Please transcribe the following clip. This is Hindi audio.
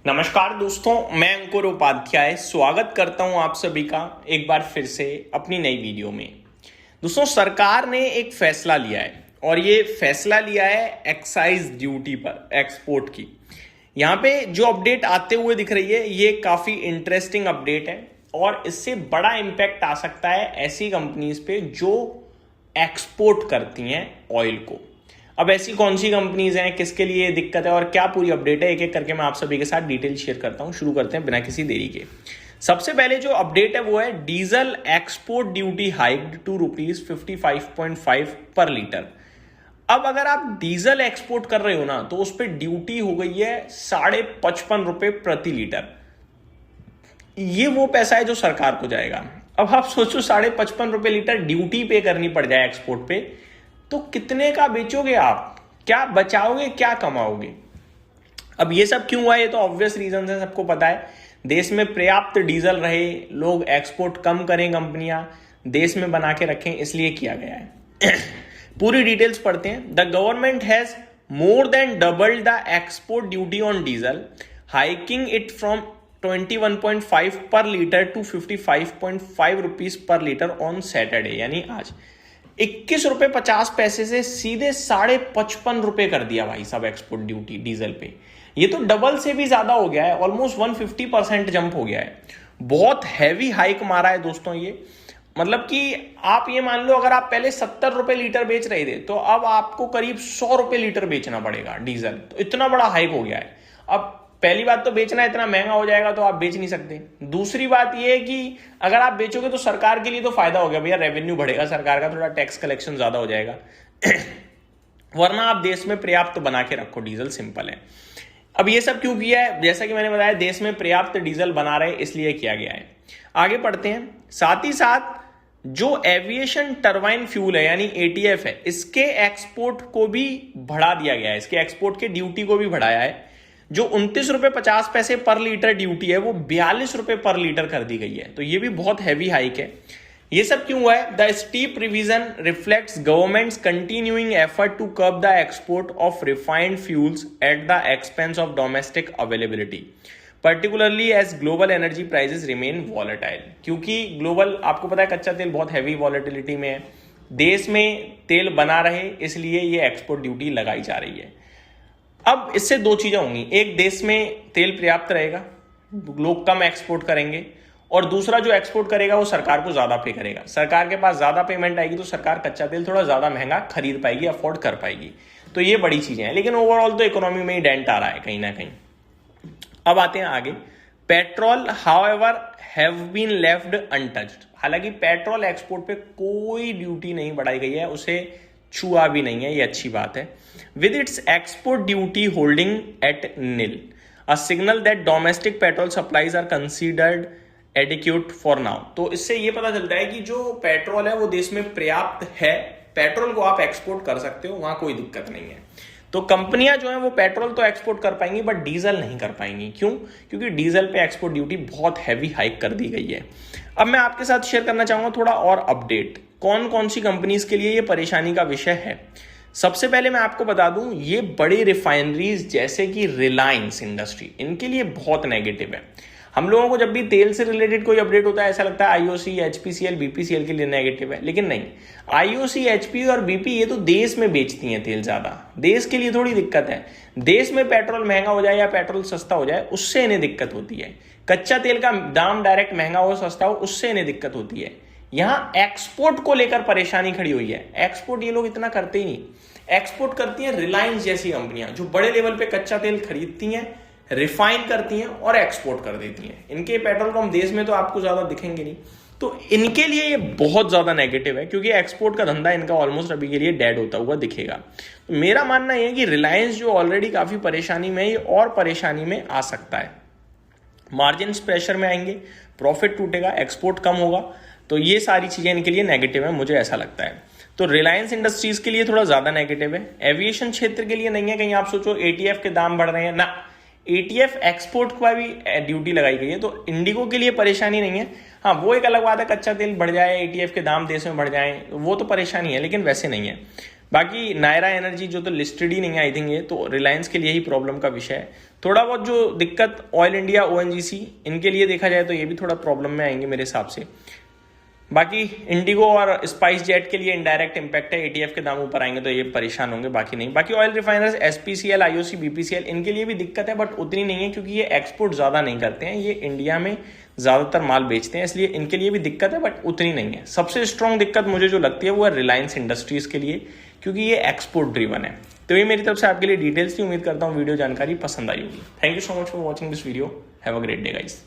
नमस्कार दोस्तों, मैं अंकुर उपाध्याय स्वागत करता हूं आप सभी का एक बार फिर से अपनी नई वीडियो में। दोस्तों, सरकार ने एक फैसला लिया है और ये फैसला लिया है एक्साइज ड्यूटी पर एक्सपोर्ट की। यहाँ पे जो अपडेट आते हुए दिख रही है ये काफी इंटरेस्टिंग अपडेट है और इससे बड़ा इम्पैक्ट आ सकता है ऐसी कंपनीज पे जो एक्सपोर्ट करती हैं ऑयल को। अब ऐसी कौन सी कंपनीज हैं, किसके लिए दिक्कत है और क्या पूरी अपडेट है, एक एक करके मैं आप सभी के साथ डिटेल शेयर करता हूं। शुरू करते हैं बिना किसी देरी के। सबसे पहले जो अपडेट है वो है diesel export duty hiked to ₹55.5 per litre. अब अगर आप डीजल एक्सपोर्ट कर रहे हो ना तो उस पर ड्यूटी हो गई है ₹55.5 प्रति लीटर। ये वो पैसा है जो सरकार को जाएगा। अब आप सोचो ₹55.5 लीटर ड्यूटी पे करनी पड़ जाए एक्सपोर्ट पे, तो कितने का बेचोगे आप, क्या बचाओगे, क्या कमाओगे। अब ये सब क्यों हुआ, ये तो ऑब्वियस रीजन है, सबको पता है। देश में पर्याप्त डीजल रहे, लोग एक्सपोर्ट कम करें, कंपनियां देश में बना के रखें, इसलिए किया गया है। पूरी डिटेल्स पढ़ते हैं। The government has more than doubled the export duty on diesel, hiking it from 21.5 पर litre to ₹55.5 per litre on Saturday, यानी आज। ₹21.50 से सीधे ₹55.5 कर दिया भाई साहब एक्सपोर्ट ड्यूटी डीजल पे। ये तो डबल से भी ज्यादा हो गया है, ऑलमोस्ट 150% जंप हो गया है। बहुत हैवी हाइक मारा है दोस्तों ये। मतलब कि आप ये मान लो, अगर आप पहले ₹70 लीटर बेच रहे थे तो अब आपको करीब ₹100 लीटर बेचना पड़ेगा डीजल। तो इतना बड़ा हाइक हो गया है। अब पहली बात तो बेचना इतना महंगा हो जाएगा तो आप बेच नहीं सकते। दूसरी बात यह है कि अगर आप बेचोगे तो सरकार के लिए तो फायदा हो गया भैया, रेवेन्यू बढ़ेगा सरकार का, थोड़ा टैक्स कलेक्शन ज्यादा हो जाएगा। वरना आप देश में पर्याप्त बना के रखो डीजल, सिंपल है। अब ये सब क्यों किया है, जैसा कि मैंने बताया, देश में पर्याप्त डीजल बना रहे इसलिए किया गया है। आगे पढ़ते हैं। साथ ही साथ जो एविएशन टरबाइन फ्यूल है यानी एटीएफ है, इसके एक्सपोर्ट को भी बढ़ा दिया गया है, इसके एक्सपोर्ट के ड्यूटी को भी बढ़ाया है। जो ₹29.50 पर लीटर ड्यूटी है वो ₹42 पर लीटर कर दी गई है। तो ये भी बहुत हैवी हाइक है। ये सब क्यों हुआ है? The steep revision reflects government's continuing effort to curb the export of refined fuels at the expense of domestic availability, particularly as global energy prices remain volatile. क्योंकि ग्लोबल, आपको पता है, कच्चा तेल बहुत हैवी वॉलेटिलिटी में है, देश में तेल बना रहे इसलिए ये एक्सपोर्ट ड्यूटी लगाई जा रही है। अब इससे दो चीजें होंगी, एक, देश में तेल पर्याप्त रहेगा, लोग कम एक्सपोर्ट करेंगे, और दूसरा, जो एक्सपोर्ट करेगा वो सरकार को ज्यादा पे करेगा। सरकार के पास ज्यादा पेमेंट आएगी तो सरकार कच्चा तेल थोड़ा ज्यादा महंगा खरीद पाएगी, अफोर्ड कर पाएगी। तो ये बड़ी चीजें हैं, लेकिन ओवरऑल तो इकोनॉमी में ही डेंट आ रहा है कहीं ना कहीं। अब आते हैं आगे। Petrol however have been left untouched. हालांकि पेट्रोल एक्सपोर्ट पे कोई ड्यूटी नहीं बढ़ाई गई है, उसे छुआ भी नहीं है, ये अच्छी बात है। With its export duty holding at nil, a signal that domestic petrol supplies are considered adequate for now. तो इससे ये पता चलता है कि जो पेट्रोल है वो देश में पर्याप्त है, पेट्रोल को आप एक्सपोर्ट कर सकते हो, वहां कोई दिक्कत नहीं है। तो कंपनियां जो है वो पेट्रोल तो एक्सपोर्ट कर पाएंगी बट डीजल नहीं कर पाएंगी। क्यों? क्योंकि डीजल पे एक्सपोर्ट ड्यूटी बहुत हैवी हाइक कर दी गई है। अब मैं आपके साथ शेयर करना चाहूंगा थोड़ा और अपडेट, कौन कौन सी कंपनीज के लिए ये परेशानी का विषय है। सबसे पहले मैं आपको बता दूं, ये बड़ी रिफाइनरीज जैसे कि रिलायंस इंडस्ट्री, इनके लिए बहुत नेगेटिव है। हम लोगों को जब भी तेल से रिलेटेड कोई अपडेट होता है ऐसा लगता है आईओसी, एचपीसीएल, बीपीसीएल के लिए नेगेटिव है, लेकिन नहीं। आईओसी, एचपी और बीपी ये तो देश में बेचती हैं तेल ज्यादा, देश के लिए थोड़ी दिक्कत है। देश में पेट्रोल महंगा हो जाए या पेट्रोल सस्ता हो जाए उससे इन्हें दिक्कत होती है। कच्चा तेल का दाम डायरेक्ट महंगा हो सस्ता हो उससे इन्हें दिक्कत होती है। यहां एक्सपोर्ट को लेकर परेशानी खड़ी हुई है। एक्सपोर्ट ये लोग इतना करते ही नहीं। एक्सपोर्ट करती हैं रिलायंस जैसी कंपनियां जो बड़े लेवल पे कच्चा तेल खरीदती हैं, रिफाइन करती हैं और एक्सपोर्ट कर देती हैं। इनके पेट्रोल पंप देश में तो आपको ज्यादा दिखेंगे नहीं, तो इनके लिए ये बहुत ज्यादा नेगेटिव है क्योंकि एक्सपोर्ट का धंधा इनका ऑलमोस्ट अभी के लिए डेड होता हुआ दिखेगा। तो मेरा मानना यह है कि रिलायंस जो ऑलरेडी काफी परेशानी में है, ये और परेशानी में आ सकता है। मार्जिन प्रेशर में आएंगे, प्रॉफिट टूटेगा, एक्सपोर्ट कम होगा, तो ये सारी चीजें इनके लिए नेगेटिव है, मुझे ऐसा लगता है। तो रिलायंस इंडस्ट्रीज के लिए थोड़ा ज्यादा नेगेटिव है। एविएशन क्षेत्र के लिए नहीं है। कहीं आप सोचो एटीएफ के दाम बढ़ रहे हैं ना, एटीएफ एक्सपोर्ट का भी ड्यूटी लगाई गई है, तो इंडिगो के लिए परेशानी नहीं है। हाँ, वो एक अलग बात है, कच्चा तेल बढ़ जाए, एटीएफ के दाम देश में बढ़ जाए, वो तो परेशानी है, लेकिन वैसे नहीं है। बाकी नायरा एनर्जी जो तो लिस्टेड ही नहीं है आई थिंक, ये तो रिलायंस के लिए ही प्रॉब्लम का विषय है। थोड़ा बहुत जो दिक्कत ऑयल इंडिया, ओएनजीसी, इनके लिए देखा जाए तो ये भी थोड़ा प्रॉब्लम में आएंगे मेरे हिसाब से। बाकी इंडिगो और स्पाइस जेट के लिए इनडायरेक्ट इंपैक्ट है, एटीएफ के दाम ऊपर आएंगे तो ये परेशान होंगे, बाकी नहीं। बाकी ऑयल रिफाइनर्स एसपीसीएल, आईओसी, बीपीसीएल, इनके लिए भी दिक्कत है बट उतनी नहीं है क्योंकि ये एक्सपोर्ट ज़्यादा नहीं करते हैं, ये इंडिया में ज़्यादातर माल बेचते हैं, इसलिए इनके लिए भी दिक्कत है बट उतनी नहीं है। सबसे स्ट्रॉन्ग दिक्कत मुझे जो लगती है वो है रिलायंस इंडस्ट्रीज़ के लिए, क्योंकि ये एक्सपोर्ट ड्रिवन है। तो ये मेरी तरफ से आपके लिए डिटेल्स थी, उम्मीद करता हूँ वीडियो जानकारी पसंद आई होगी। Thank you so much for watching this video, have a great day guys.